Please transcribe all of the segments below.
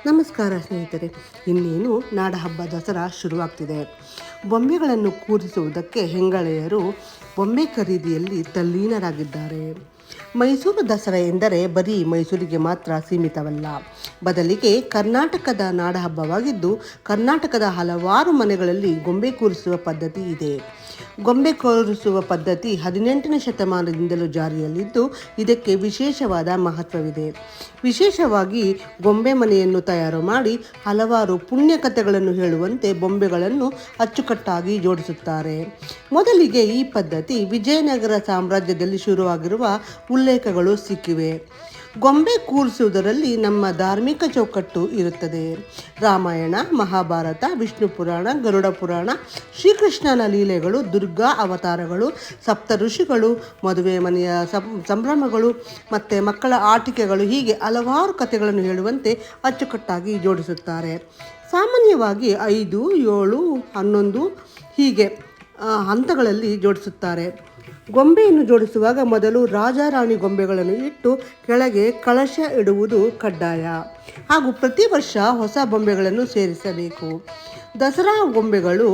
ನಮಸ್ಕಾರ ಸ್ನೇಹಿತರೆ. ಇನ್ನೇನು ನಾಡಹಬ್ಬ ದಸರಾ ಶುರುವಾಗ್ತಿದೆ. ಬೊಂಬೆಗಳನ್ನು ಕೂರಿಸುವುದಕ್ಕೆ ಹೆಂಗಳೆಯರು ಬೊಂಬೆ ಖರೀದಿಯಲ್ಲಿ ತಲ್ಲೀನರಾಗಿದ್ದಾರೆ. ಮೈಸೂರು ದಸರಾ ಎಂದರೆ ಬರೀ ಮೈಸೂರಿಗೆ ಮಾತ್ರ ಸೀಮಿತವಲ್ಲ, ಬದಲಿಗೆ ಕರ್ನಾಟಕದ ನಾಡಹಬ್ಬವಾಗಿದ್ದು ಕರ್ನಾಟಕದ ಹಲವಾರು ಮನೆಗಳಲ್ಲಿ ಗೊಂಬೆ ಕೂರಿಸುವ ಪದ್ಧತಿ ಇದೆ. ಗೊಂಬೆ ಕೂರಿಸುವ ಪದ್ಧತಿ 18ನೇ ಶತಮಾನದಿಂದಲೂ ಜಾರಿಯಲ್ಲಿದ್ದು ಇದಕ್ಕೆ ವಿಶೇಷವಾದ ಮಹತ್ವವಿದೆ. ವಿಶೇಷವಾಗಿ ಗೊಂಬೆ ಮನೆಯನ್ನು ತಯಾರು ಮಾಡಿ ಹಲವಾರು ಪುಣ್ಯಕಥೆಗಳನ್ನು ಹೇಳುವಂತೆ ಬೊಂಬೆಗಳನ್ನು ಅಚ್ಚುಕಟ್ಟಾಗಿ ಜೋಡಿಸುತ್ತಾರೆ. ಮೊದಲಿಗೆ ಈ ಪದ್ಧತಿ ವಿಜಯನಗರ ಸಾಮ್ರಾಜ್ಯದಲ್ಲಿ ಶುರುವಾಗಿರುವ ಉಲ್ಲೇಖಗಳು ಸಿಕ್ಕಿವೆ. ಗೊಂಬೆ ಕೂರಿಸುವುದರಲ್ಲಿ ನಮ್ಮ ಧಾರ್ಮಿಕ ಚೌಕಟ್ಟು ಇರುತ್ತದೆ. ರಾಮಾಯಣ, ಮಹಾಭಾರತ, ವಿಷ್ಣು ಪುರಾಣ, ಗರುಡ ಪುರಾಣ, ಶ್ರೀಕೃಷ್ಣನ ಲೀಲೆಗಳು, ದುರ್ಗಾ ಅವತಾರಗಳು, ಸಪ್ತ ಋಷಿಗಳು, ಮದುವೆ ಮನೆಯ ಸಂಭ್ರಮಗಳು ಮತ್ತು ಮಕ್ಕಳ ಆಟಿಕೆಗಳು, ಹೀಗೆ ಹಲವಾರು ಕಥೆಗಳನ್ನು ಹೇಳುವಂತೆ ಅಚ್ಚುಕಟ್ಟಾಗಿ ಜೋಡಿಸುತ್ತಾರೆ. ಸಾಮಾನ್ಯವಾಗಿ 5, 7, 11 ಹೀಗೆ ಹಂತಗಳಲ್ಲಿ ಜೋಡಿಸುತ್ತಾರೆ. ಗೊಂಬೆಯನ್ನು ಜೋಡಿಸುವಾಗ ಮೊದಲು ರಾಜ ರಾಣಿ ಗೊಂಬೆಗಳನ್ನು ಇಟ್ಟು ಕೆಳಗೆ ಕಳಶ ಇಡುವುದು ಕಡ್ಡಾಯ ಹಾಗೂ ಪ್ರತಿ ವರ್ಷ ಹೊಸ ಬೊಂಬೆಗಳನ್ನು ಸೇರಿಸಬೇಕು. ದಸರಾ ಗೊಂಬೆಗಳು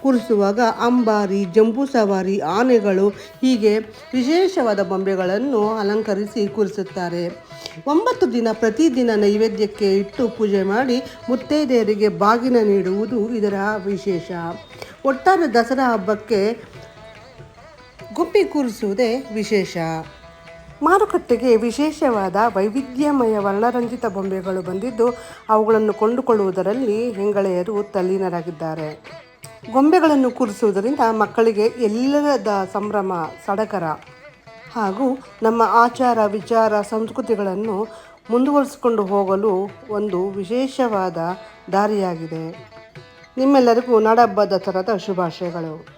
ಕೂರಿಸುವಾಗ ಅಂಬಾರಿ, ಜಂಬೂ ಸವಾರಿ, ಆನೆಗಳು ಹೀಗೆ ವಿಶೇಷವಾದ ಬೊಂಬೆಗಳನ್ನು ಅಲಂಕರಿಸಿ ಕೂರಿಸುತ್ತಾರೆ. 9 ದಿನ ಪ್ರತಿದಿನ ನೈವೇದ್ಯಕ್ಕೆ ಇಟ್ಟು ಪೂಜೆ ಮಾಡಿ ಮುತ್ತೈದೆಯರಿಗೆ ಬಾಗಿನ ನೀಡುವುದು ಇದರ ವಿಶೇಷ. ಒಟ್ಟಾರೆ ದಸರಾ ಹಬ್ಬಕ್ಕೆ ಗೊಂಬೆ ಕೂರಿಸುವುದೇ ವಿಶೇಷ. ಮಾರುಕಟ್ಟೆಗೆ ವಿಶೇಷವಾದ ವೈವಿಧ್ಯಮಯ ವರ್ಣರಂಜಿತ ಬೊಂಬೆಗಳು ಬಂದಿದ್ದು ಅವುಗಳನ್ನು ಕೊಂಡುಕೊಳ್ಳುವುದರಲ್ಲಿ ಹೆಂಗಳೆಯರು ತಲ್ಲೀನರಾಗಿದ್ದಾರೆ. ಗೊಂಬೆಗಳನ್ನು ಕೂರಿಸುವುದರಿಂದ ಮಕ್ಕಳಿಗೆ ಎಲ್ಲರದ ಸಂಭ್ರಮ, ಸಡಗರ ಹಾಗೂ ನಮ್ಮ ಆಚಾರ ವಿಚಾರ ಸಂಸ್ಕೃತಿಗಳನ್ನು ಮುಂದುವರಿಸಿಕೊಂಡು ಹೋಗಲು ಒಂದು ವಿಶೇಷವಾದ ದಾರಿಯಾಗಿದೆ. ನಿಮ್ಮೆಲ್ಲರಿಗೂ ನಾಡಹಬ್ಬ ದಸರಾದ ಶುಭಾಶಯಗಳು.